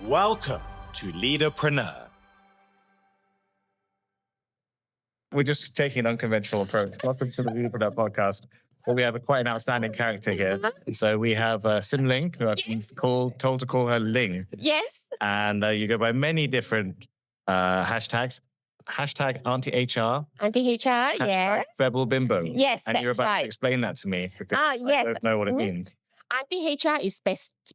Welcome to Leadapreneur. We're just taking an unconventional approach. Welcome to the Leadapreneur Podcast. Well, we have quite an outstanding character here. So we have Sim Ling, who I've been told to call her Ling. Yes. And you go by many different hashtags. Hashtag Auntie HR. Auntie HR, yes. Rebel Bimbo. Yes, and you're that's about right. to explain that to me because yes. I don't know what it means. Auntie HR is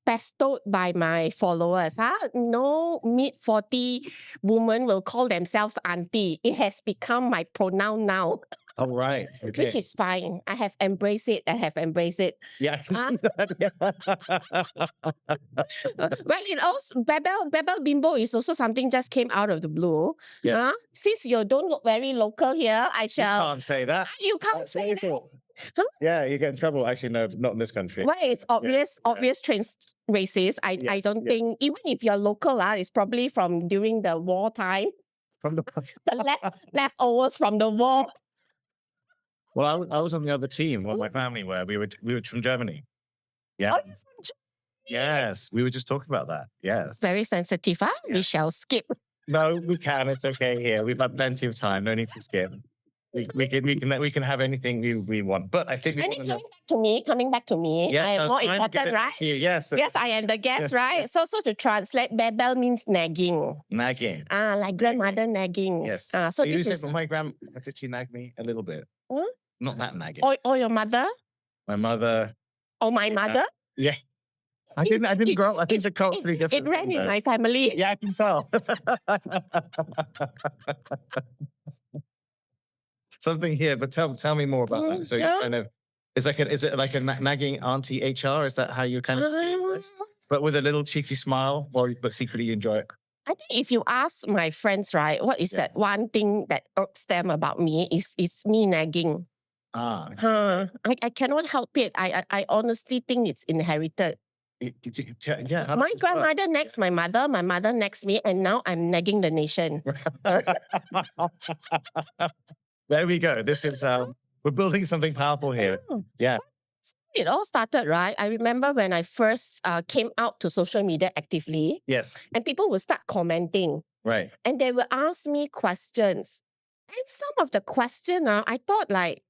bestowed by my followers. No mid-40 women will call themselves auntie. It has become my pronoun now. All right. Okay. Which is fine. I have embraced it. Yeah, I can see that. Well, it also Bebel Bimbo is also something just came out of the blue. Yeah. Since you don't look very local here, I shall. You can't say that. You can't That's say that. Huh? Yeah, you get in trouble. Actually, no, not in this country. Well, it's obvious trans racist. I don't think, even if you're local, it's probably from during the wartime. From the leftovers from the war. Well, I was on the other team. Well, my family were. We were from Germany. Yeah. Oh, you're from Germany? Yes, we were just talking about that. Yes. Very sensitive, huh? Yeah. We shall skip. No, we can. It's okay here. We've had plenty of time. No need to skip. We can have anything we want. But I think coming back to me. Yeah, I am more important, right? Yes. Yes, I am the guest, right? So to translate, Bebel means nagging. Nagging. Like grandmother nagging. Yes. So you said my grandma, did she nag me a little bit? Huh? Not that nagging. Or your mother? My mother. Oh, my mother? Yeah. I didn't grow up. I think it's a culturally different. It ran in my family. Yeah, I can tell. Something here, but tell me more about that. So you kind of, is it like a nagging Auntie HR? Is that how you kind of see it? But with a little cheeky smile, but secretly you enjoy it? I think if you ask my friends, right, what is that one thing that irks them about me is me nagging. I cannot help it. I honestly think it's inherited. Yeah. My grandmother nags my mother nags me, and now I'm nagging the nation. There we go. This is we're building something powerful here. Yeah. It all started, right? I remember when I first came out to social media actively. Yes. And people would start commenting. Right. And they would ask me questions. And some of the questions, I thought like,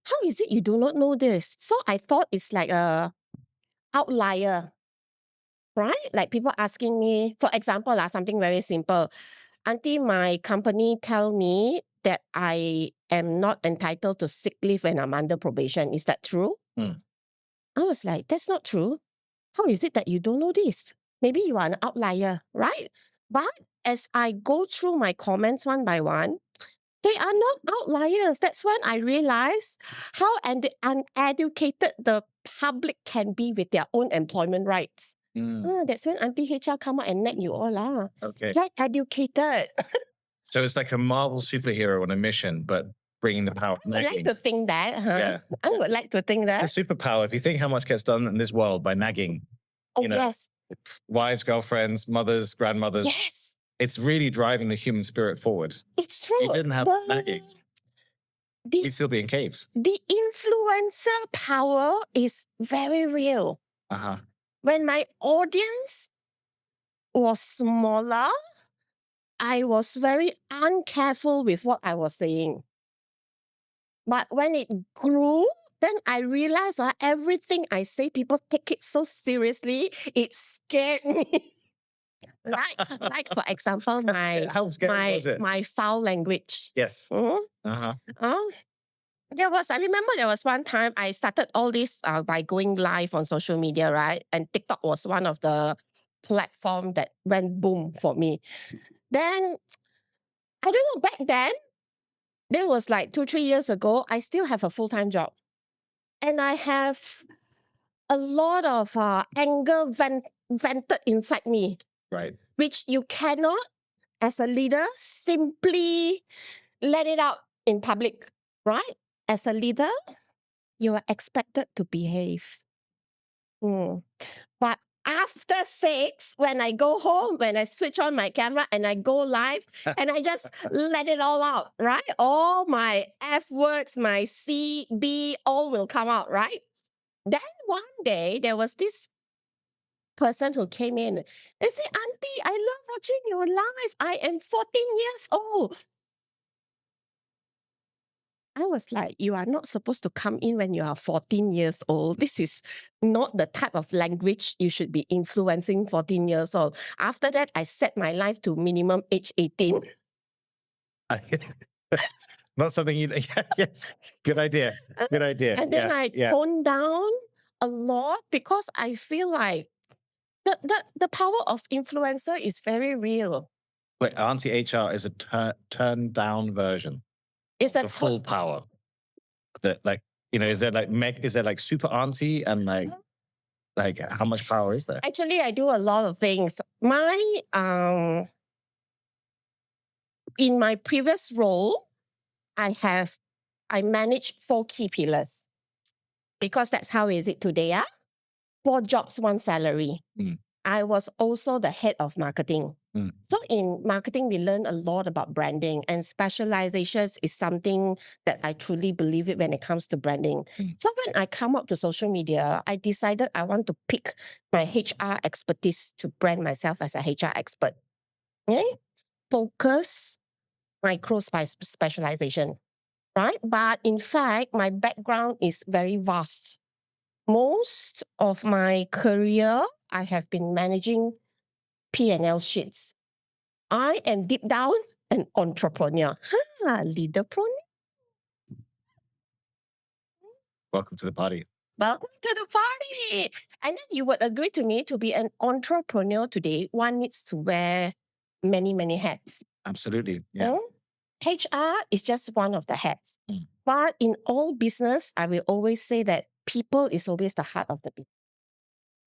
how is it you do not know this? So I thought it's like a outlier, right? Like people asking me, for example, something very simple. Auntie, my company tell me that I am not entitled to sick leave when I'm under probation. Is that true? I was like, that's not true. How is it that you don't know this? Maybe you are an outlier, right? But as I go through my comments one by one, they are not outliers. That's when I realized how uneducated the public can be with their own employment rights. That's when Auntie HR come out and nag you all. Okay. Get educated. So it's like a Marvel superhero on a mission, but bringing the power. I would like to think that. Yeah. I would like to think that. It's a superpower. If you think how much gets done in this world by nagging. Yes. Wives, girlfriends, mothers, grandmothers. Yes. It's really driving the human spirit forward. It's true. If you didn't have nagging, we'd still be in caves. The influencer power is very real. When my audience was smaller, I was very uncareful with what I was saying. But when it grew, then I realized everything I say, people take it so seriously. It scared me. like for example, my foul language. Yes. I remember there was one time I started all this by going live on social media, right? And TikTok was one of the platform that went boom for me. Then, I don't know, back then, that was like 2-3 years ago, I still have a full-time job. And I have a lot of anger vented inside me. Right. Which you cannot, as a leader, simply let it out in public, right? As a leader, you are expected to behave. But after 6, when I go home, when I switch on my camera and I go live and I just let it all out, right? All my F words, my C, B, all will come out, right? Then one day, there was this person who came in. They said, Auntie, I love watching your live. I am 14 years old. I was like, you are not supposed to come in when you are 14 years old. This is not the type of language you should be influencing 14 years old. After that, I set my life to minimum age 18. Not something you. Yes, good idea. Good idea. And then I toned down a lot because I feel like the power of influencer is very real. Wait, Auntie HR is a turned down version. It's The full power. That is there like super auntie and like how much power is there? Actually, I do a lot of things. In my previous role, I manage 4 key pillars because that's how is it today. 4 jobs, 1 salary. I was also the head of marketing. So in marketing, we learn a lot about branding, and specializations is something that I truly believe it when it comes to branding. So when I come up to social media, I decided I want to pick my HR expertise to brand myself as a HR expert. Okay? Focus, micro-specialization, right? But in fact, my background is very vast. Most of my career, I have been managing P&L sheets. I am deep down an entrepreneur. Leadapreneur. Welcome to the party. Welcome to the party. And then you would agree to me, to be an entrepreneur today, one needs to wear many, many hats. Absolutely. Yeah. HR is just one of the hats. But in all business, I will always say that people is always the heart of the business.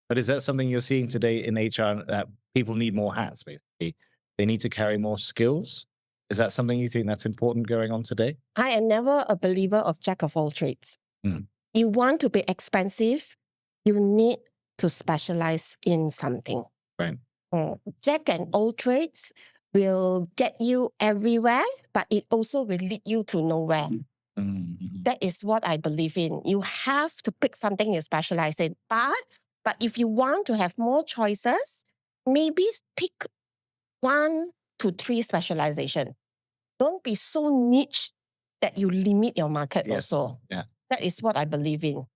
But is that something you're seeing today in HR, that people need more hats, basically? They need to carry more skills? Is that something you think that's important going on today? I am never a believer of jack of all trades. You want to be expensive, you need to specialize in something. Right. Jack and all trades will get you everywhere, but it also will lead you to nowhere. That is what I believe in. You have to pick something you specialize in. But if you want to have more choices, maybe pick 1 to 3 specialization. Don't be so niche that you limit your market also. Yeah. That is what I believe in.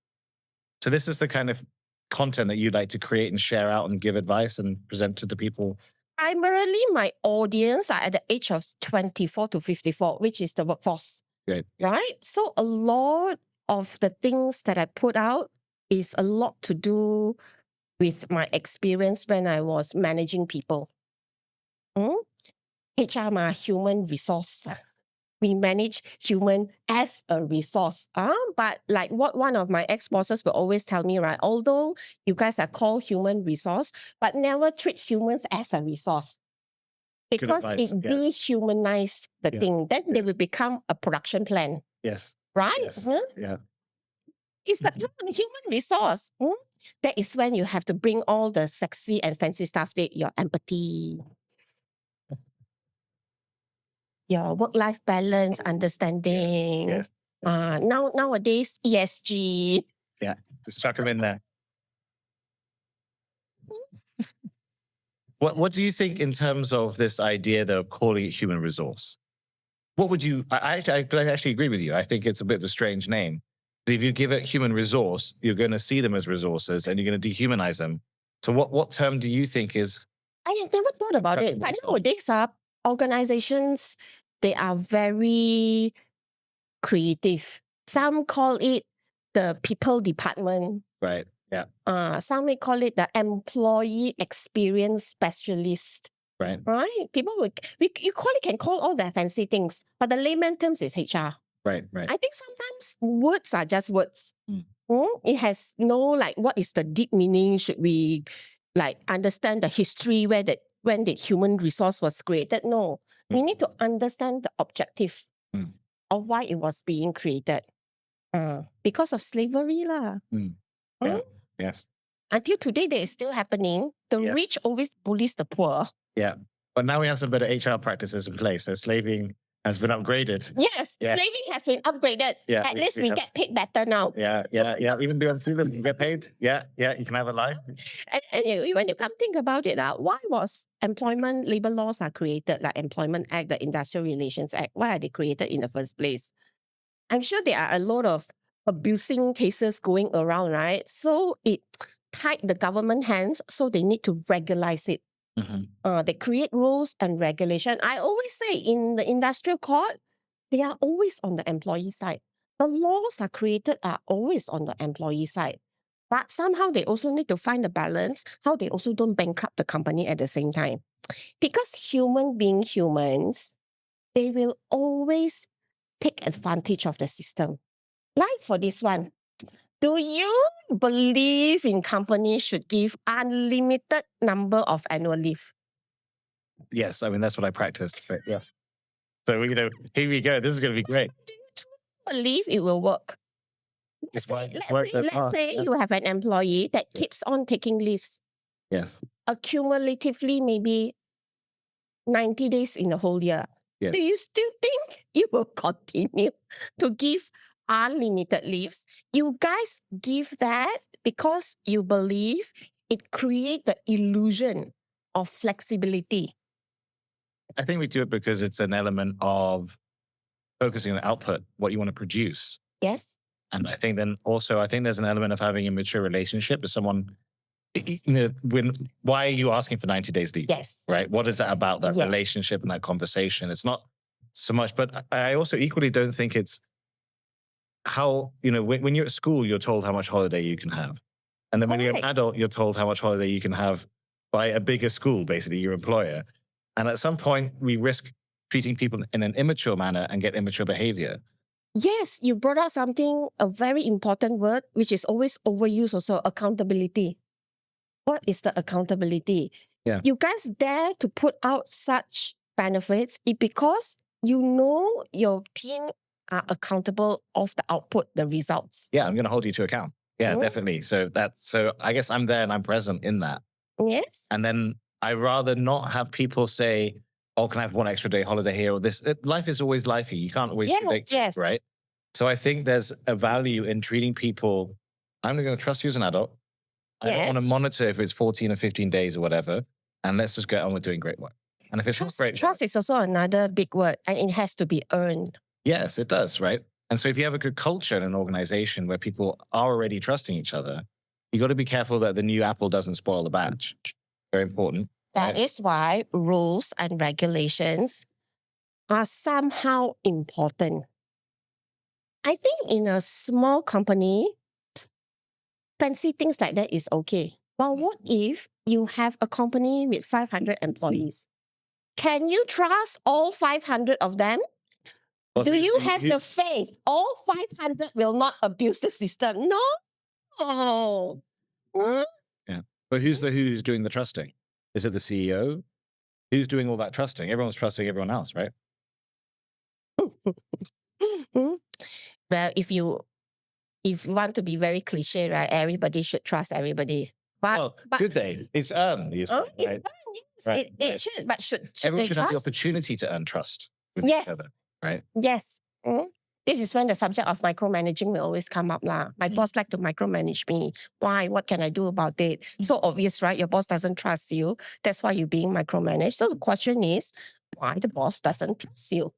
So this is the kind of content that you'd like to create and share out and give advice and present to the people? Primarily, my audience are at the age of 24 to 54, which is the workforce. Great. Right? So a lot of the things that I put out is a lot to do with my experience when I was managing people. HR ma, human resource. We manage human as a resource. But like what one of my ex-bosses will always tell me, right? Although you guys are called human resource, but never treat humans as a resource. Because it dehumanize the thing. Then they will become a production plan. Yes. Right? Yes. Yeah. It's the human resource. That is when you have to bring all the sexy and fancy stuff, your empathy, your work-life balance, understanding. Yes. Nowadays, ESG. Yeah, just chuck them in there. What do you think in terms of this idea, though, of calling it human resource? What would you... I actually agree with you. I think it's a bit of a strange name. If you give it human resource, you're going to see them as resources and you're going to dehumanize them. So what term do you think is... I have never thought about it. But nowadays, organizations, they are very creative. Some call it the people department. Right, yeah. Some may call it the employee experience specialist. Right. Right? People can call all the fancy things, but the layman terms is HR. Right. I think sometimes words are just words. It has no what is the deep meaning? Should we understand the history when the human resource was created? No. We need to understand the objective of why it was being created. Because of slavery lah. Yeah. Yes. Until today, that is still happening. The rich always bullies the poor. Yeah. But now we have some better HR practices in place. So slaving Has been upgraded. Yes, Yeah. slaving has been upgraded. Yeah, At least we we have- get paid better now. Yeah. Even doing freedom, you get paid. Yeah. You can have a life. And when you come think about it, why was employment labor laws are created, like Employment Act, the Industrial Relations Act? Why are they created in the first place? I'm sure there are a lot of abusing cases going around, right? So it tied the government hands, so they need to regularize it. They create rules and regulation. I always say in the industrial court, they are always on the employee side. The laws are created are always on the employee side. But somehow they also need to find the balance, how they also don't bankrupt the company at the same time. Because human being humans, they will always take advantage of the system. Like for this one, do you believe in companies should give unlimited number of annual leave? Yes, I mean that's what I practiced. But yes. So here we go. This is going to be great. Do you truly believe it will work? It's Let's worked say, that far. let's say you have an employee that keeps on taking leaves, Yes. accumulatively maybe 90 days in a whole year. Yes. Do you still think you will continue to give unlimited leaves? You guys give that because you believe it creates the illusion of flexibility. I think we do it because it's an element of focusing on the output, what you want to produce. Yes? And I think there's an element of having a mature relationship with someone. Why are you asking for 90 days leave? Yes. Right? What is that about, that relationship and that conversation? It's not so much, but I also equally don't think it's how, when you're at school, you're told how much holiday you can have. And then when you're an adult, you're told how much holiday you can have by a bigger school, basically your employer. And at some point, we risk treating people in an immature manner and get immature behavior. Yes, you brought out a very important word, which is always overused also, accountability. What is the accountability? Yeah. You guys dare to put out such benefits because you know your team are accountable of the output, the results. Yeah, I'm going to hold you to account. Yeah, definitely. So I guess I'm there and I'm present in that. Yes. And then I rather not have people say, oh, can I have one extra day holiday here or this? Life is always lifey. You can't always predict it, right? So I think there's a value in treating people. I'm going to trust you as an adult. I don't want to monitor if it's 14 or 15 days or whatever. And let's just get on with doing great work. And if it's not great trust is also another big word, and it has to be earned. Yes, it does, right? And so if you have a good culture in an organization where people are already trusting each other, you got to be careful that the new apple doesn't spoil the batch. Very important. That is why rules and regulations are somehow important. I think in a small company, fancy things like that is okay. But what if you have a company with 500 employees? Can you trust all 500 of them? Well, Do you have the faith all 500 will not abuse the system? No. Yeah. But who's doing the trusting? Is it the CEO? Who's doing all that trusting? Everyone's trusting everyone else, right? Well, if you want to be very cliche, right? Everybody should trust everybody. But should they? It's earned. It's right? yes. Right. It should, but should everyone they should trust? have the opportunity to earn trust with each other, right? Yes. This is when the subject of micromanaging will always come up. My boss like to micromanage me. Why? What can I do about it? So obvious, right? Your boss doesn't trust you. That's why you're being micromanaged. So the question is, why the boss doesn't trust you?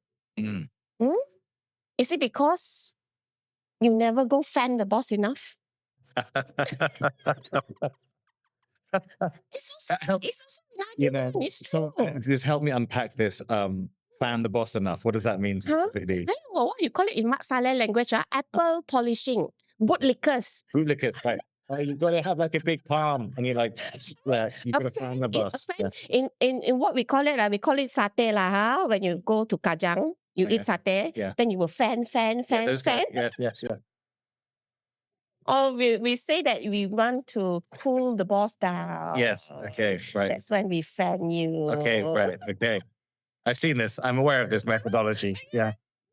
Is it because you never go fan the boss enough? It's also just help me unpack this. Fan the boss enough. What does that mean specifically? I don't know what you call it in Mat Saleh language. Apple polishing, boot lickers. Boot lickers, right? You've got to have like a big palm, and you're like, you got to fan the boss. In what we call it, we call it satay lah. When you go to Kajang, you eat satay. Then you will fan. Yes. Or we say that we want to cool the boss down. Yes. Okay. Right. That's when we fan you. Okay. Right. Okay. I've seen this. I'm aware of this methodology. Yeah.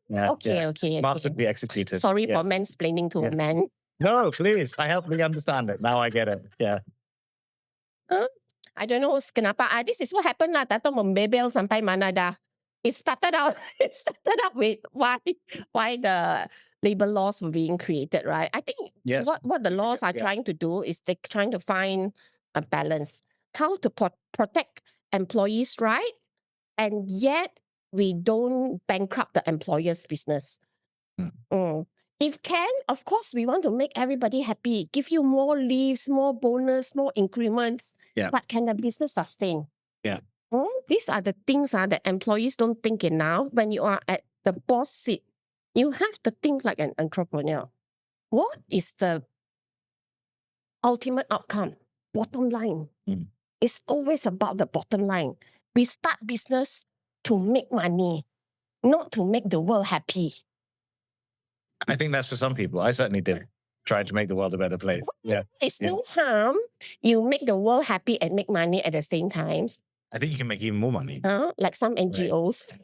Okay. Masterfully executed. Sorry for mansplaining to a man. No, please. I help me understand it. Now I get it. Yeah. I don't know kenapa. This is what happened lah. Tato membebel sampai mana dah. it started out with why the labor laws were being created, right? I think Yes. what the laws are Yeah. trying to do is they're trying to find a balance, how to protect employees' right, and yet we don't bankrupt the employer's business. If can, of course, we want to make everybody happy, give you more leaves, more bonus, more increments. Yeah. But can the business sustain? Yeah. These are the things that employees don't think enough. When you are at the boss seat, you have to think like an entrepreneur. What is the ultimate outcome? Bottom line. It's always about the bottom line. We start business to make money, not to make the world happy. I think that's for some people. I certainly did. Trying to make the world a better place. Yeah. It's no harm. You make the world happy and make money at the same time. I think you can make even more money. Like some NGOs.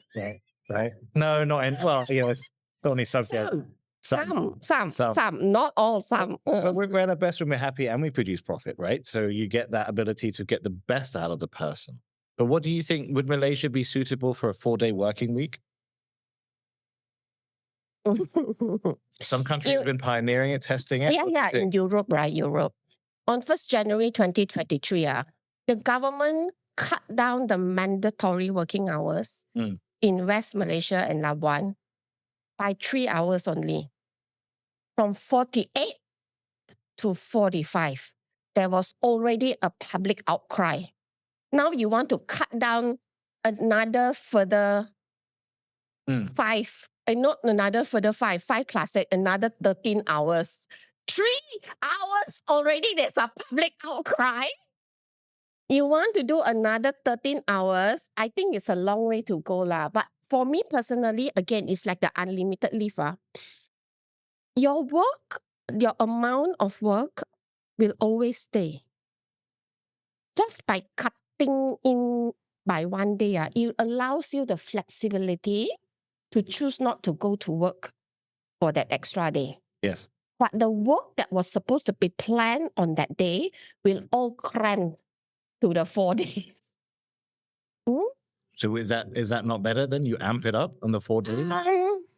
Right. No, not in. Well, it's only subject. Some, not all, some. But we're at our best when we're happy and we produce profit, right? So you get that ability to get the best out of the person. But what do you think? Would Malaysia be suitable for a 4-day working week? Some countries have been pioneering it, testing it. Yeah, in Europe, right? Europe. On 1st January 2023, the government cut down the mandatory working hours in West Malaysia and Labuan by 3 hours only. From 48 to 45. There was already a public outcry. Now you want to cut down another further 5. Not another further 5 plus 8, another 13 hours. 3 hours already, there's a public outcry. You want to do another 13 hours, I think it's a long way to go lah. But for me personally, again, it's like the unlimited leave. Your work, your amount of work will always stay. Just by cutting in by 1 day, it allows you the flexibility to choose not to go to work for that extra day. Yes. But the work that was supposed to be planned on that day will all cram to the 4 days. So is that not better then? You amp it up on the 4 days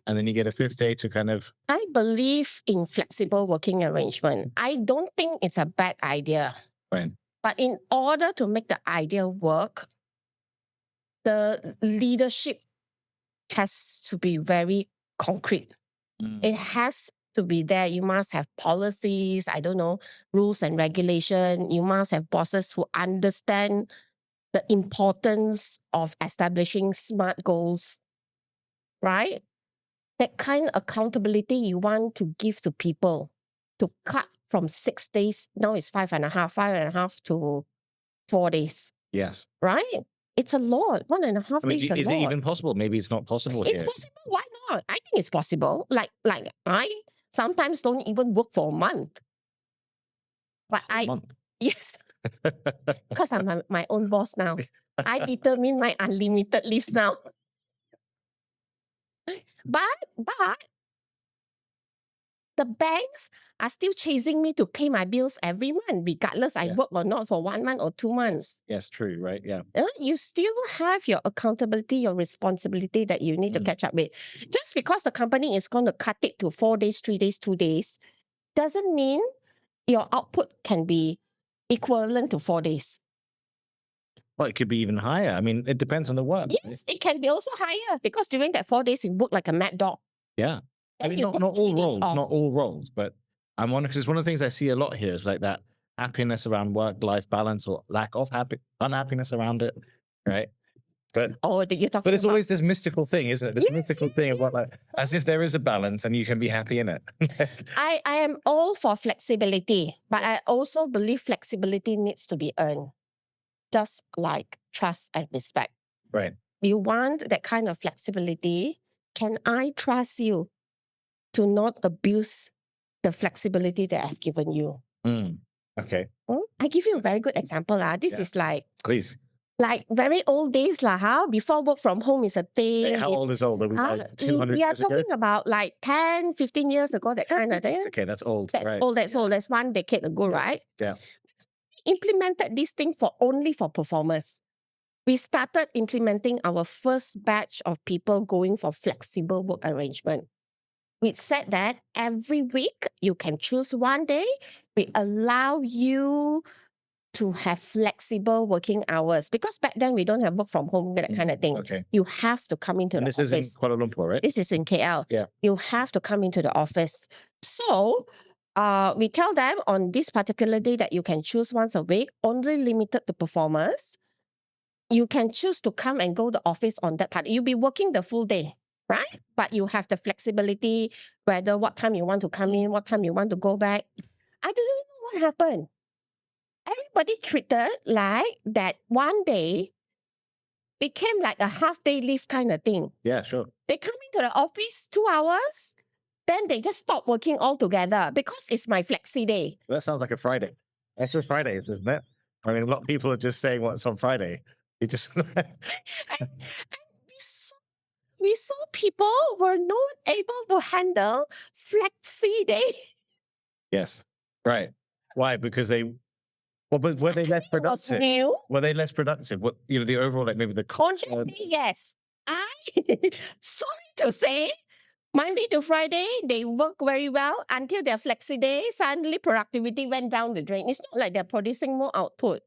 and then you get a 5th day to kind of... I believe in flexible working arrangement. I don't think it's a bad idea. Right. But in order to make the idea work, the leadership has to be very concrete. It has to be there. You must have policies, rules and regulation. You must have bosses who understand the importance of establishing SMART goals, right? That kind of accountability you want to give to people to cut from 6 days, now it's 5.5 to 4 days. Yes. Right? It's a lot. 1.5 days is a lot. Is it even possible? Maybe it's not possible It's here. possible. Why not? I think it's possible. Like I sometimes don't even work for a month. But yes. Because I'm my own boss now. I determine my unlimited leaves now. But the banks are still chasing me to pay my bills every month, regardless I work or not for 1 month or 2 months. Yes, true, right? Yeah. You still have your accountability, your responsibility that you need to catch up with. Just because the company is going to cut it to 4 days, 3 days, 2 days, doesn't mean your output can be equivalent to 4 days. Well, it could be even higher. I mean, it depends on the work. Yes, it can be also higher because during that 4 days, you work like a mad dog. Yeah. I mean, not all roles, but I'm wondering, because it's one of the things I see a lot here is like that happiness around work-life balance or lack of unhappiness around it, right? But it's always this mystical thing, isn't it? This mystical thing of what, like, as if there is a balance and you can be happy in it. I am all for flexibility, but I also believe flexibility needs to be earned, just like trust and respect. Right. You want that kind of flexibility. Can I trust you to not abuse the flexibility that I've given you? Okay. I give you a very good example. This is like... Please. Like very old days before work from home is a thing. Hey, how old is old? Are we like 200 we are years ago? talking about like 10, 15 years ago, that kind of thing. Okay, that's old. That's old. That's 1 decade ago, right? Yeah. Implemented this thing only for performers. we started implementing our first batch of people going for flexible work arrangement. We said that every week you can choose one day. We allow you to have flexible working hours because back then we don't have work from home, that kind of thing. Okay. You have to come into And the this is in office. Kuala Lumpur, right? This is in KL. Yeah. You have to come into the office. So we tell them on this particular day that you can choose once a week, only limited to performers. You can choose to come and go to the office on that part. You'll be working the full day, right? But you have the flexibility, whether what time you want to come in, what time you want to go back. I don't know what happened. Everybody treated like that one day became like a half-day leave kind of thing. Yeah, sure. They come into the office 2 hours, then they just stop working altogether because it's my flexi day. That sounds like a Friday. That's just Fridays, isn't it? I mean, a lot of people are just saying what's on Friday. It just And we saw people were not able to handle flexi day. yes, right. Why? Because but were they less It was productive? new. Were they less productive? What the overall, like maybe the On culture. that day, yes. Sorry to say, Monday to Friday, they work very well until their flexi day. Suddenly, productivity went down the drain. It's not like they're producing more output.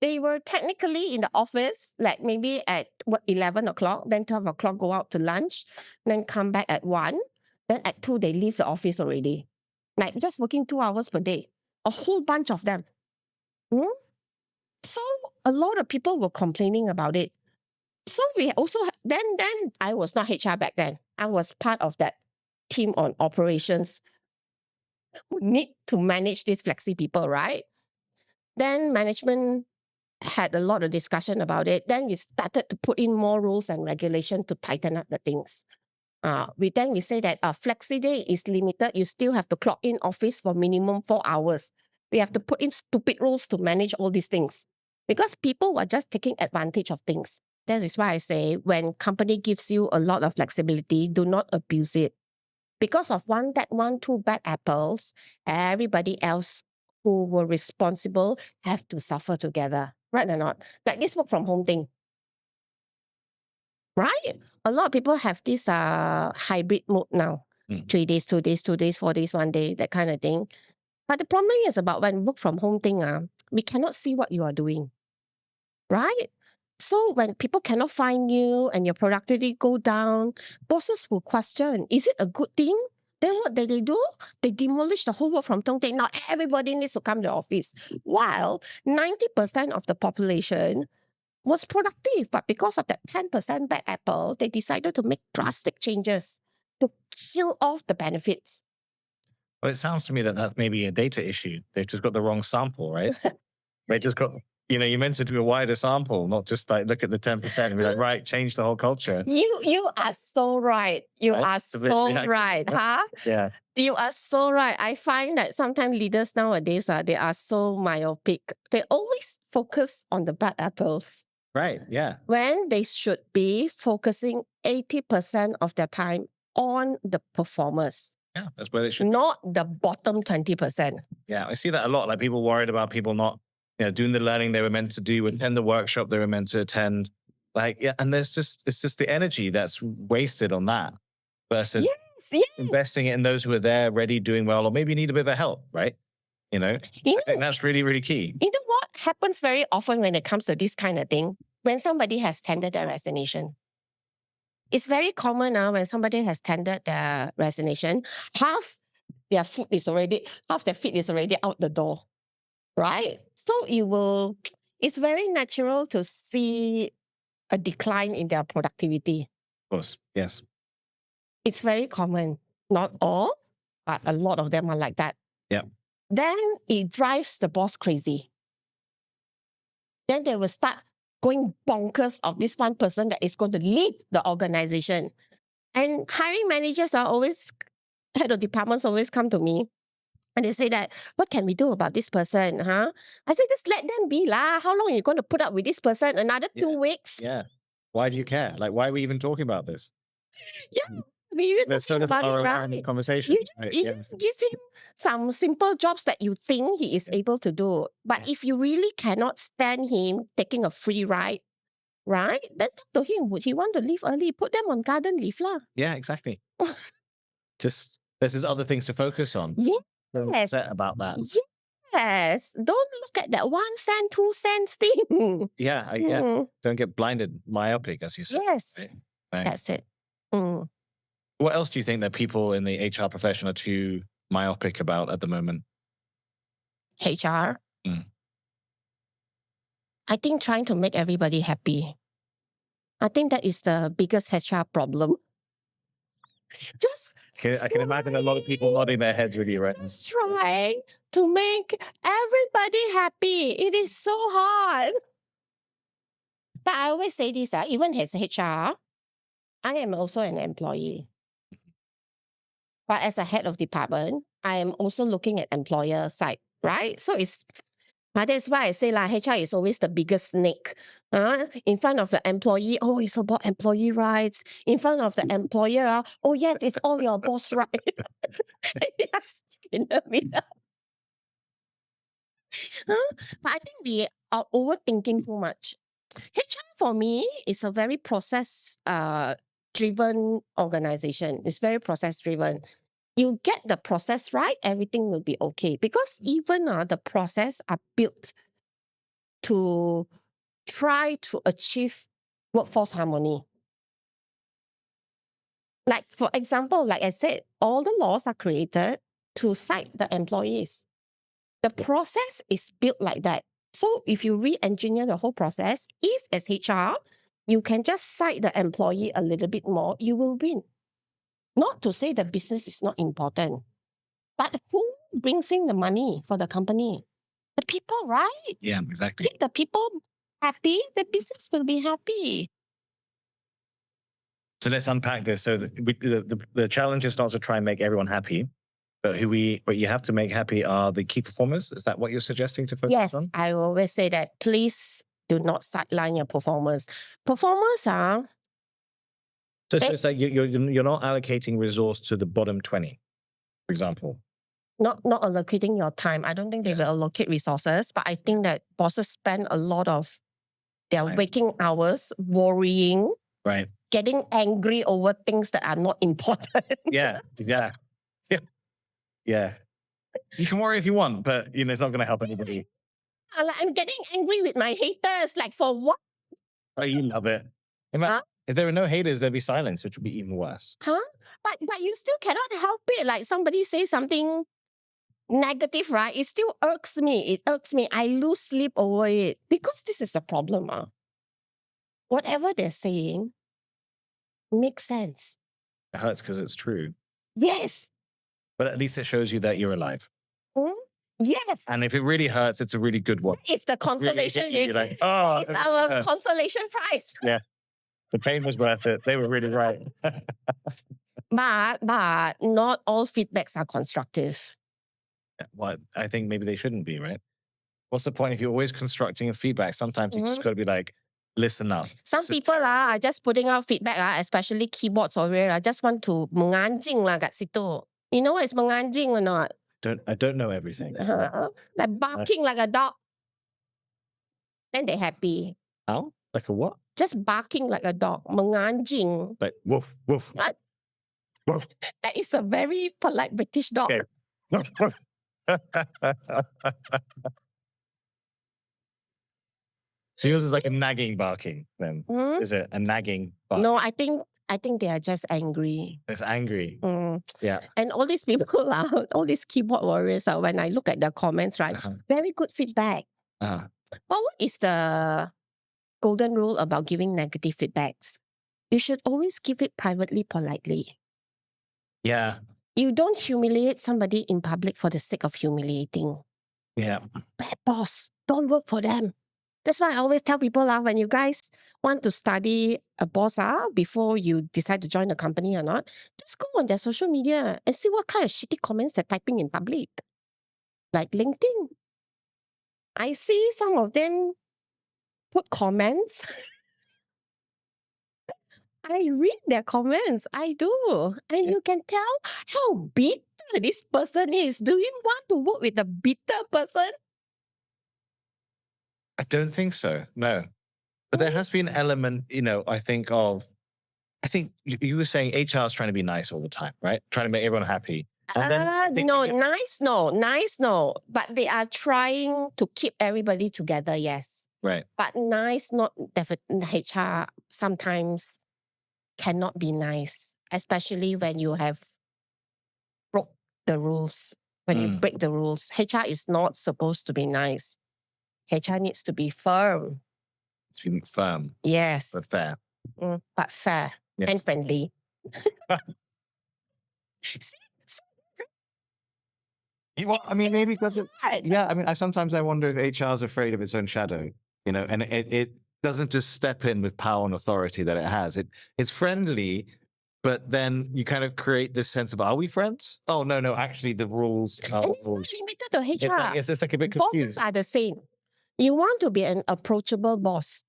They were technically in the office, like maybe at 11 o'clock, then 12 o'clock, go out to lunch, then come back at 1. Then at 2, they leave the office already. Like just working 2 hours per day. A whole bunch of them. So a lot of people were complaining about it. So we also, then I was not HR back then. I was part of that team on operations who need to manage these flexi people, right? Then management had a lot of discussion about it. Then we started to put in more rules and regulation to tighten up the things. We say that flexi day is limited. You still have to clock in office for minimum 4 hours. We have to put in stupid rules to manage all these things because people were just taking advantage of things. That is why I say when company gives you a lot of flexibility, do not abuse it. Because of two bad apples, everybody else who were responsible have to suffer together. Right or not? Like this work from home thing. Right? A lot of people have this hybrid mode now. 3 days, 2 days, 2 days, 4 days, 1 day, that kind of thing. But the problem is about when work from home thing, we cannot see what you are doing. Right? So when people cannot find you and your productivity go down, bosses will question, is it a good thing? Then what did they do? They demolish the whole work from home thing. Now everybody needs to come to the office. While 90% of the population was productive, but because of that 10% bad apple, they decided to make drastic changes to kill off the benefits. Well, it sounds to me that that's maybe a data issue. They've just got the wrong sample, right? They just got, you meant to do a wider sample, not just like look at the 10% and be like, right, change the whole culture. You are so right. You Right? are It's a bit so reactive, right, huh? Yeah. You are so right. I find that sometimes leaders nowadays, they are so myopic. They always focus on the bad apples Right. Yeah. when they should be focusing 80% of their time on the performers, Yeah. That's where they should. not the bottom 20%. Yeah. I see that a lot. Like people worried about people not, doing the learning they were meant to do, attend the workshop they were meant to attend. Like, yeah. And it's just the energy that's wasted on that versus Yes. investing it in those who are there, ready, doing well, or maybe need a bit of a help, right? You I know, think that's really, really key. you know what happens very often when it comes to this kind of thing? When somebody has tendered their resignation. It's very common now when somebody has tendered their resignation, half their feet is already out the door, right? So it's very natural to see a decline in their productivity. Of course. Yes. It's very common. Not all, but a lot of them are like that. Yeah. Then it drives the boss crazy. Then they will start going bonkers of this one person that is going to lead the organization. And hiring managers are always, head of departments always come to me and they say that, what can we do about this person? Huh? I say, just let them be lah. How long are you going to put up with this person? Another 2 weeks? Yeah. Why do you care? Like, why are we even talking about this? Yeah. We were There's so talking about little it, ROI in the right? conversation. You just give him some simple jobs that you think he is able to do. But if you really cannot stand him taking a free ride, right? Then talk to him. Would he want to leave early? Put them on garden leave lah. Yeah, exactly. Just there's other things to focus on. Yes. Don't Yes. upset about that. Yes. Don't look at that 1 cent, 2 cents thing. Yeah, don't get blinded, myopic, as you said. Yes. Right? Right. That's it. Mm. What else do you think that people in the HR profession are too myopic about at the moment? HR. Mm. I think trying to make everybody happy. I think that is the biggest HR problem. Just I can imagine a lot of people nodding their heads with you right now. just try to make everybody happy. It is so hard. But I always say this, even as HR, I am also an employee. But as a head of department, I am also looking at employer side, right? So but that's why I say HR is always the biggest snake. In front of the employee, oh, it's about employee rights. In front of the employer, oh yes, it's all your boss right. Yes, in the middle. But I think we are overthinking too much. HR for me is a very process driven organization. It's very process driven. You get the process right, everything will be okay. Because even the process are built to try to achieve workforce harmony. Like for example, like I said, all the laws are created to cite the employees. The process is built like that. So if you re-engineer the whole process, if as HR, you can just cite the employee a little bit more, you will win. Not to say the business is not important, but who brings in the money for the company? The people, right? Yeah, exactly. Keep the people happy, the business will be happy. So let's unpack this. So the challenge is not to try and make everyone happy, but what you have to make happy are the key performers. Is that what you're suggesting to focus Yes, on? I always say that. Please do not sideline your performers. Performers are So it's like you're not allocating resource to the bottom 20, for example. not allocating your time. I don't think they will allocate resources, but I think that bosses spend a lot of their waking hours worrying, right, getting angry over things that are not important. Yeah. You can worry if you want, but it's not going to help anybody. I'm getting angry with my haters. Like for what? Oh, you love it. If there were no haters, there'd be silence, which would be even worse. But you still cannot help it. Like somebody say something negative, right? It still irks me. It irks me. I lose sleep over it because this is the problem. Whatever they're saying makes sense. It hurts because it's true. Yes. But at least it shows you that you're alive. Yes. And if it really hurts, it's a really good one. It's the consolation. You're like, oh, it's our consolation prize. Yeah. The pain was worth it. They were really right. But not all feedbacks are constructive. Well, I think maybe they shouldn't be, right? What's the point if you're always constructing a feedback? Sometimes you just got to be like, listen up. Some people are just putting out feedback, especially keyboards or just want to menganjing lah kat situ. You know what is menganjing or not? I don't know everything. Like barking like a dog. Then they're happy. How? Like a what? Just barking like a dog. Menganjing. Like woof, woof. Woof. That is a very polite British dog. Okay. Woof, woof. So yours is like a nagging barking then. Is it a nagging bark? No, I think they are just angry. It's angry. Yeah. And all these people all these keyboard warriors when I look at the comments, right? Very good feedback. But what is the golden rule about giving negative feedbacks? You should always give it privately, politely. Yeah. You don't humiliate somebody in public for the sake of humiliating. Yeah. Bad boss. Don't work for them. That's why I always tell people when you guys want to study a boss before you decide to join the company or not, just go on their social media and see what kind of shitty comments they're typing in public. Like LinkedIn. I see some of them put comments. I read their comments. I do. And you can tell how bitter this person is. Do you want to work with a bitter person? I don't think so. No. But there has been an element, I think you were saying HR is trying to be nice all the time, right? Trying to make everyone happy. And then I think no, nice, no. But they are trying to keep everybody together, yes. right. But nice, not definitely. HR sometimes cannot be nice, especially when you have broke the rules. When you break the rules, HR is not supposed to be nice. HR needs to be firm. It's been firm, Yes, but fair. but fair Yes. and friendly. Well, I mean, maybe because hard. sometimes I wonder if HR is afraid of its own shadow, and it doesn't just step in with power and authority that it has. It's friendly, but then you kind of create this sense of, are we friends? Oh, no, actually the rules are And it's not rules. limited to HR. It's like a bit Bosses confused. are the same. You want to be an approachable boss,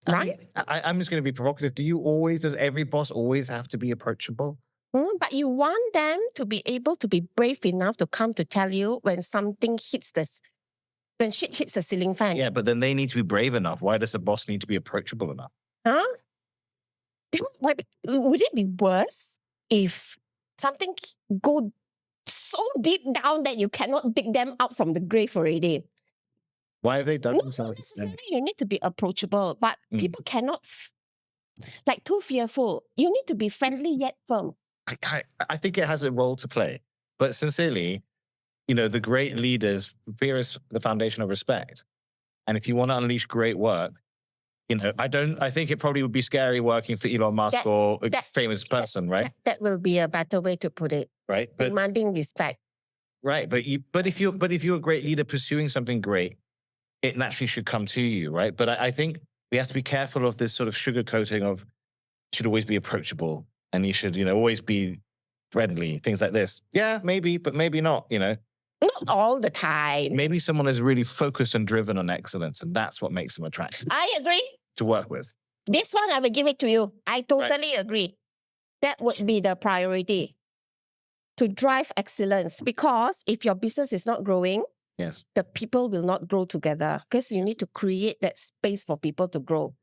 right? I'm just going to be provocative. Does every boss always have to be approachable? But you want them to be able to be brave enough to come to tell you when when shit hits the ceiling fan. Yeah, but then they need to be brave enough. Why does the boss need to be approachable enough? Huh? Would it be worse if something go so deep down that you cannot dig them out from the grave already? Why have they done Not themselves? necessarily you need to be approachable, but people cannot too fearful. You need to be friendly yet firm. I think it has a role to play, but sincerely, the great leaders, fear is the foundation of respect. And if you want to unleash great work, I think it probably would be scary working for Elon Musk or a famous person, right? That will be a better way to put it. Right. Demanding respect. Right. But if you're a great leader pursuing something great, it naturally should come to you, right? But I think we have to be careful of this sort of sugarcoating of you should always be approachable and you should, always be friendly, things like this. Yeah, maybe, but maybe not, Not all the time. Maybe someone is really focused and driven on excellence, and that's what makes them attractive I agree. to work with. This one, I will give it to you. I totally agree. That would be the priority to drive excellence, because if your business is not growing, Yes. the people will not grow together, because you need to create that space for people to grow.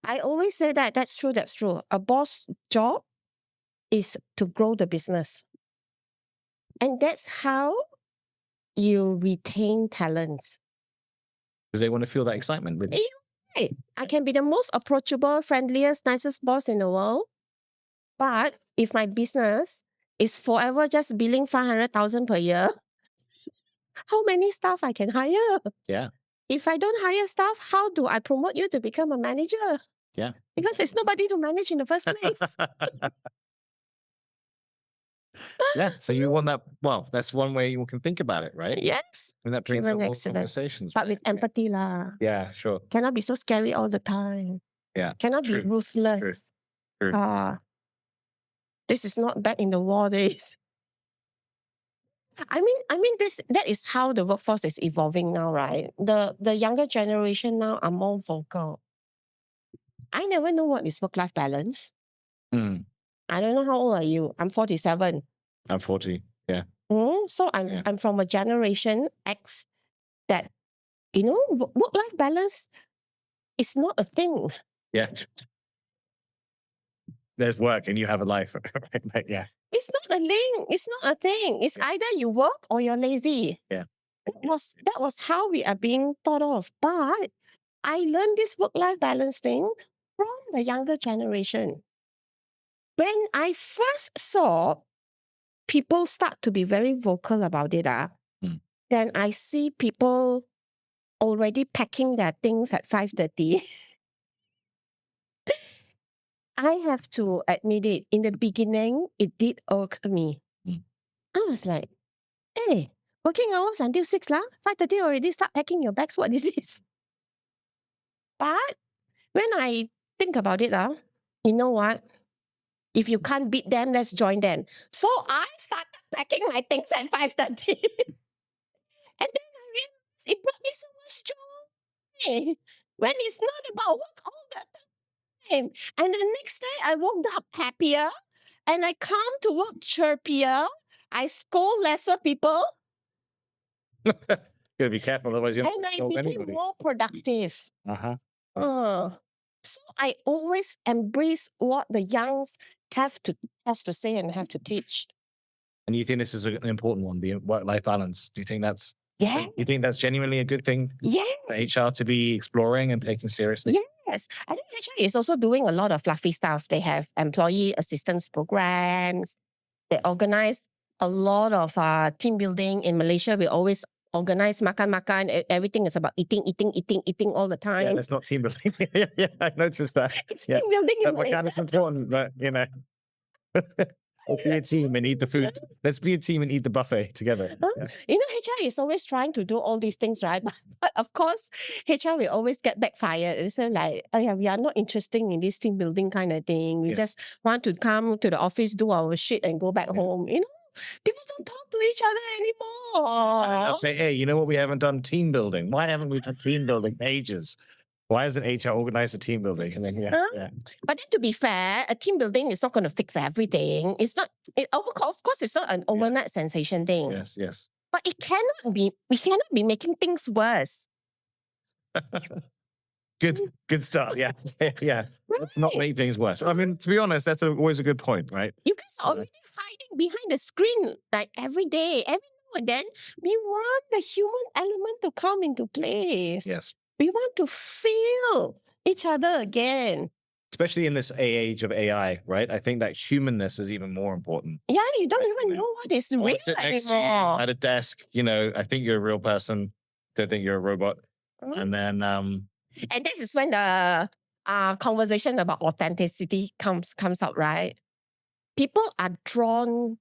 I always say that. That's true. A boss job is to grow the business. And that's how you retain talents. Because they want to feel that excitement. Really. Right. I can be the most approachable, friendliest, nicest boss in the world. But if my business is forever just billing 500,000 per year, how many staff I can hire? Yeah. If I don't hire staff, how do I promote you to become a manager? Yeah. Because there's nobody to manage in the first place. Yeah. So you want that. Well, that's one way you can think about it, right? Yes. And that brings up Driven more excellence. conversations. But with empathy lah. Yeah, sure. Cannot be so scary all the time. Yeah. Cannot be ruthless. True. This is not back in the war days. I mean that is how the workforce is evolving now, right? The younger generation now are more vocal. I never know what is work-life balance. I don't know how old are you. I'm 47. I'm 40. Yeah. So I'm from a generation X that, work-life balance is not a thing. Yeah. There's work and you have a life. Right? Yeah. It's not a thing. It's not a thing. It's either you work or you're lazy. Yeah. That was how we are being thought of. But I learned this work-life balance thing from the younger generation. When I first saw people start to be very vocal about it, then I see people already packing their things at 5:30. I have to admit it, in the beginning, it did irk me. I was like, hey, working hours until 6 lah, 5:30 already start packing your bags. What is this? But when I think about it, you know what? If you can't beat them, let's join them. So I started packing my things at 5:30. And then I realized it brought me so much joy. When it's not about work all the time. And the next day I woke up happier and I come to work chirpier. I scold lesser people. Gotta be careful, otherwise you're And I became more productive. So I always embrace what the youngs has to say and have to teach. And you think this is an important one, the work-life balance? Do you think that's Yeah. you think that's genuinely a good thing Yeah. for HR to be exploring and taking seriously? Yes. I think HR is also doing a lot of fluffy stuff. They have employee assistance programs. They organize a lot of team building. In Malaysia, we always organize makan. Everything is about eating all the Yeah, time. that's not team building. yeah, I noticed that. It's Yeah. team building in But kind Malaysia. of important, but let's be a team and eat the food. Let's be a team and eat the buffet together. Huh? Yeah. You know, HR is always trying to do all these things, right? But of course, HR will always get backfired. It's like, oh yeah, we are not interested in this team building kind of thing. We Yes. just want to come to the office, do our shit, and go back home. You know, people don't talk to each other anymore. I'll say, hey, you know what? We haven't done team building. Why haven't we done team building in ages? Why hasn't HR organized a team building? And then, Huh? yeah. But then to be fair, a team building is not going to fix everything. It's not, of course, it's not an overnight sensation thing. Yes. But it cannot be, we cannot be making things worse. Good start. Yeah. yeah. Let's not Right. make things worse. I mean, to be honest, that's always a good point, right? You guys are already hiding behind the screen like every day, every now and then. We want the human element to come into place. Yes. We want to feel each other again. Especially in this age of AI, right? I think that humanness is even more important. Yeah, you don't Right, even right. know what is I real wanna sit next to you anymore. at a desk, I think you're a real person. Don't think you're a robot. Mhm. And then, And this is when the conversation about authenticity comes out, right? People are drawn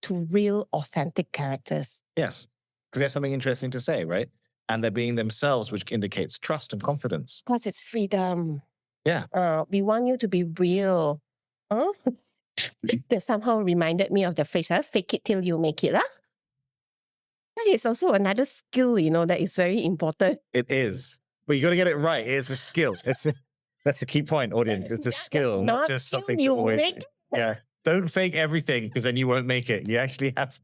to real, authentic characters. yes, because there's something interesting to say, right? And they're being themselves, which indicates trust and confidence. Because it's freedom. Yeah. We want you to be real. Huh? That somehow reminded me of the phrase, fake it till you make it. That is also another skill, that is very important. It is. But you got to get it right. It's a skill. That's the key point, audience. It's a skill, not just till something to you always. make it. Yeah. Don't fake everything because then you won't make it. You actually have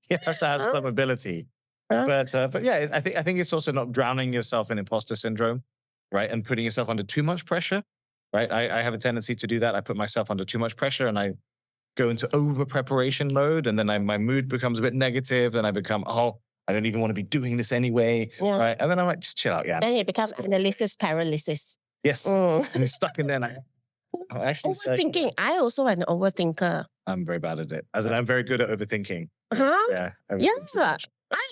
to have some ability. Huh? But yeah, I think it's also not drowning yourself in imposter syndrome, right? And putting yourself under too much pressure, right? I have a tendency to do that. I put myself under too much pressure and I go into over preparation mode, and then my mood becomes a bit negative, and I become, I don't even want to be doing this anyway, Yeah. right? And then I'm like, just chill out, yeah. Then it becomes analysis paralysis. Yes, Mm. and you're stuck in there. And I'm actually Overthinking. I also am an overthinker. I'm very bad at it. As in, I'm very good at overthinking. Huh? Yeah. overthink too Yeah. much.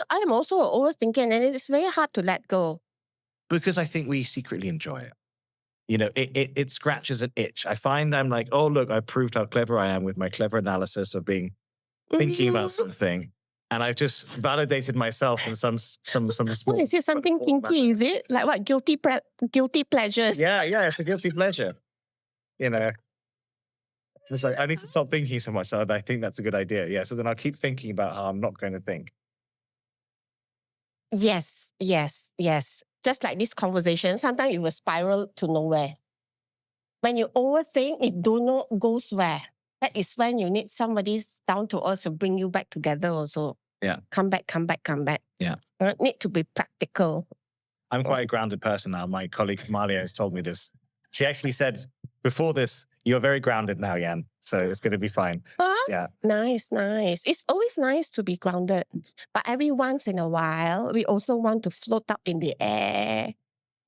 I am also overthinking, and it's very hard to let go. Because I think we secretly enjoy it. It scratches an itch. I find I'm like, oh, look, I proved how clever I am with my clever analysis of thinking about Mhm. something. And I've just validated myself in some small. What is it? Something kinky? Is it like what? Guilty pleasures? Yeah, it's a guilty pleasure. It's like I need to stop thinking so much. So I think that's a good idea. Yeah. So then I'll keep thinking about how I'm not going to think. Yes. Just like this conversation, sometimes it will spiral to nowhere. When you overthink, it do not goes where. That is when you need somebody down to earth to bring you back together also. Yeah. Come back. Yeah. Need to be practical. I'm quite a grounded person now. My colleague Malia has told me this. She actually said before this, you're very grounded now, Jan. So it's going to be fine. Huh? Yeah. Nice. It's always nice to be grounded. But every once in a while, we also want to float up in the air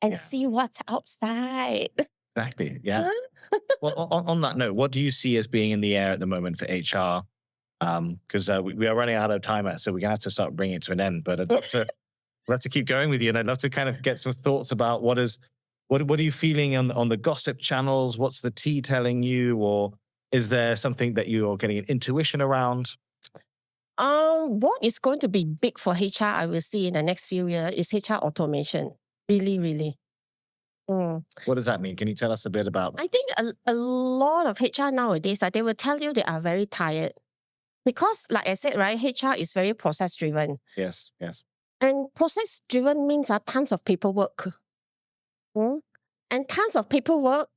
and Yeah. see what's outside. Exactly. Yeah. Well, on that note, what do you see as being in the air at the moment for HR? Because we are running out of time, so we're going to have to start bringing it to an end. But I'd love to keep going with you, and I'd love to kind of get some thoughts about what are you feeling on the gossip channels? What's the tea telling you, or is there something that you're getting an intuition around? What is going to be big for HR, I will see in the next few years, is HR automation. Really. What does that mean? Can you tell us a bit about that? I think a lot of HR nowadays, they will tell you they are very tired. Because, like I said, right, HR is very process-driven. Yes. And process-driven means tons of paperwork. And tons of paperwork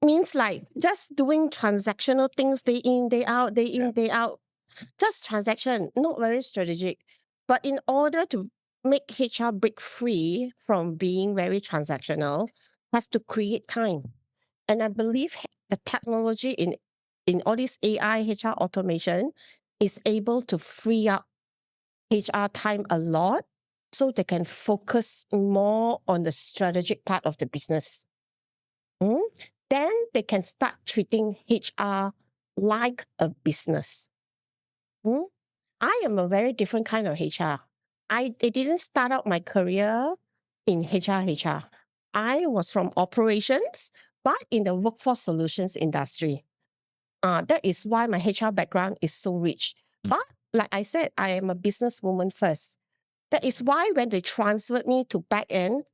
means like just doing transactional things day in, day out, day out. Just transaction, not very strategic. But in order to make HR break free from being very transactional, have to create time. And I believe the technology in all this AI HR automation is able to free up HR time a lot so they can focus more on the strategic part of the business. Then they can start treating HR like a business. I am a very different kind of HR. I didn't start out my career in HR. I was from operations, but in the workforce solutions industry. That is why my HR background is so rich. But like I said, I am a businesswoman first. That is why when they transferred me to back end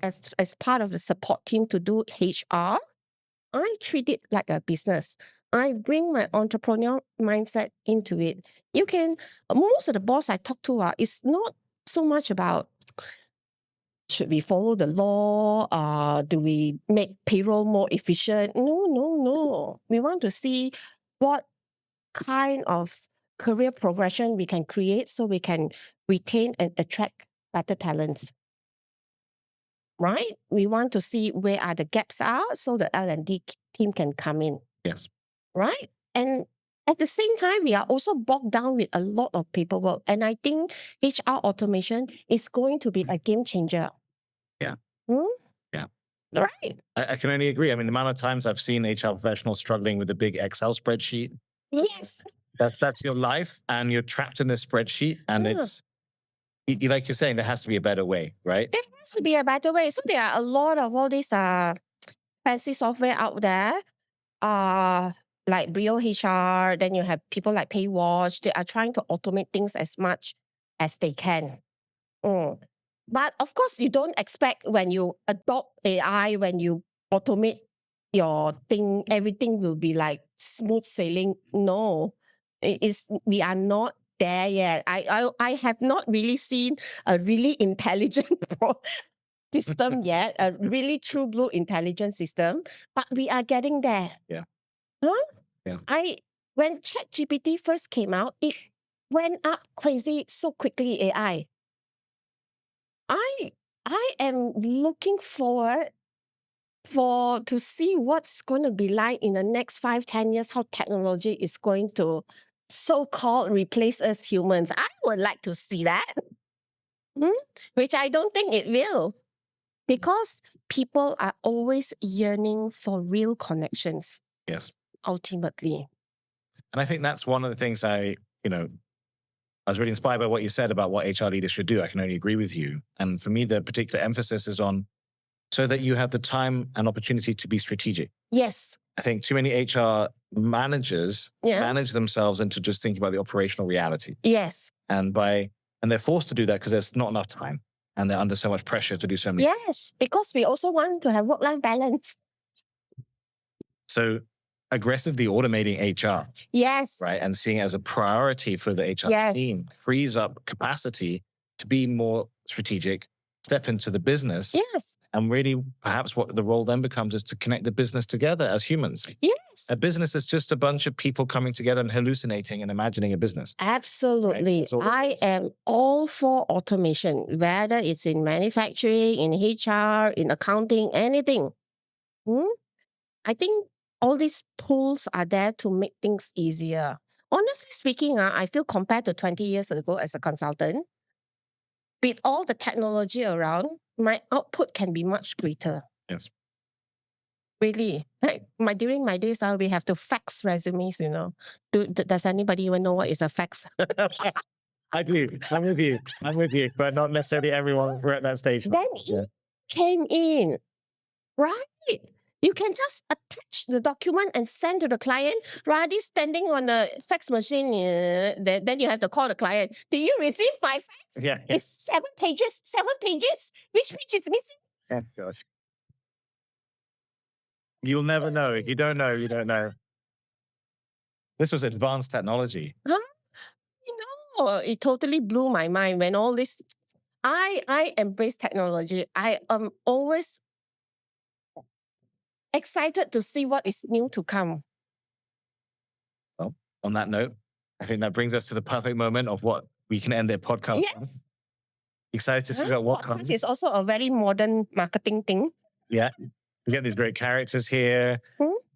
as part of the support team to do HR, I treat it like a business. I bring my entrepreneurial mindset into it. Most of the boss I talk to is not so much about should we follow the law? Do we make payroll more efficient? No. We want to see what kind of career progression we can create so we can retain and attract better talents. Right? We want to see where are the gaps are so the L&D team can come in. Yes. Right? And at the same time, we are also bogged down with a lot of paperwork. And I think HR automation is going to be a game changer. Yeah. Yeah. Right. I can only agree. I mean, the amount of times I've seen HR professionals struggling with a big Excel spreadsheet. Yes. That's your life, and you're trapped in this spreadsheet, and it's like you're saying, there has to be a better way, right? There has to be a better way. So there are a lot of all these fancy software out there, like Brio HR. Then you have people like Paywatch. They are trying to automate things as much as they can. But of course, you don't expect when you adopt AI, when you automate your thing, everything will be like smooth sailing. No, we are not there yet. I have not really seen a really intelligent system yet, a really true blue intelligent system, but we are getting there. Yeah. Huh? Yeah. When ChatGPT first came out, it went up crazy so quickly, AI. I am looking forward to see what's going to be like in the next 5-10 years, how technology is going to so-called replace us humans. I would like to see that. Which I don't think it will. Because people are always yearning for real connections. Yes. Ultimately. And I think that's one of the things I was really inspired by what you said about what HR leaders should do. I can only agree with you. And for me, the particular emphasis is on so that you have the time and opportunity to be strategic. Yes. I think too many HR managers manage themselves into just thinking about the operational reality. Yes. And they're forced to do that because there's not enough time and they're under so much pressure to do so many. Yes, because we also want to have work-life balance. So aggressively automating HR. Yes. Right. And seeing it as a priority for the HR team frees up capacity to be more strategic, step into the business. Yes. And really, perhaps what the role then becomes is to connect the business together as humans. Yes. A business is just a bunch of people coming together and hallucinating and imagining a business. Absolutely. Right? I am all for automation, whether it's in manufacturing, in HR, in accounting, anything. I think all these tools are there to make things easier. Honestly speaking, I feel compared to 20 years ago as a consultant, with all the technology around, my output can be much greater. Yes. Really. Like during my days, we have to fax resumes, Does anybody even know what is a fax? I do. I'm with you. But not necessarily everyone. We're at that stage. Then it came in, right? You can just attach the document and send to the client rather than standing on the fax machine. Then you have to call the client. Do you receive my fax? Yeah. It's 7 pages. 7 pages? Which page is missing? Oh, gosh. You'll never know. If you don't know, you don't know. This was advanced technology. Huh? It totally blew my mind when all this... I embrace technology. I am always excited to see what is new to come. Well, on that note, I think that brings us to the perfect moment of what we can end their podcast on. Excited to see what comes. It's also a very modern marketing thing. Yeah. We get these great characters here.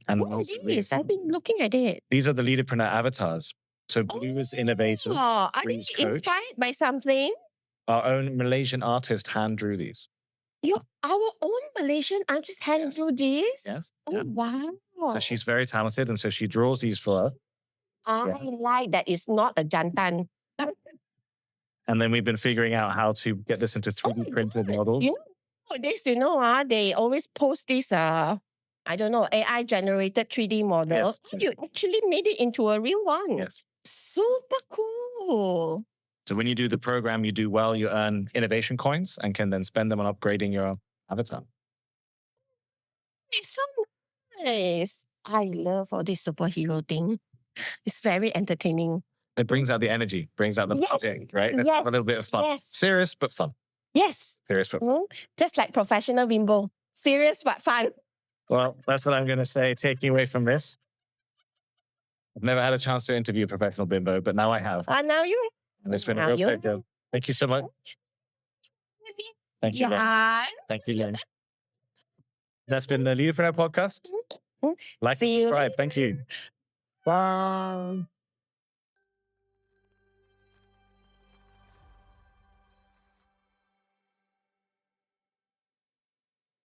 And What are these? I've been looking at it. these are the Leadapreneur avatars. So Blue is innovator. Oh, are they Green's coach. inspired by something? Our own Malaysian artist hand drew these. Our own Malaysian artist hand drew this? Yes. Oh, Yeah. wow. So she's very talented, and so she draws these for us. I like that it's not a jantan. And then we've been figuring out how to get this into 3D printed models. You know this, they always post this, I don't know, AI generated 3D model. Yes. You actually made it into a real one. Yes. Super cool. So when you do the program, you do well, you earn innovation coins and can then spend them on upgrading your avatar. It's so nice. I love all this superhero thing. It's very entertaining. It brings out the energy, brings out the project, right? Let's have a little bit of fun. Yes. Serious but fun. Yes. Serious but fun. Just like professional Bimbo. Serious but fun. Well, that's what I'm going to say, taking away from this. I've never had a chance to interview a professional Bimbo, but now I have. Now you. And it's been a real pleasure. Thank you so much. Thank you, Len. Jan. Thank you, Len. That's been the Leadapreneur Podcast. Like and subscribe. Thank you. Bye.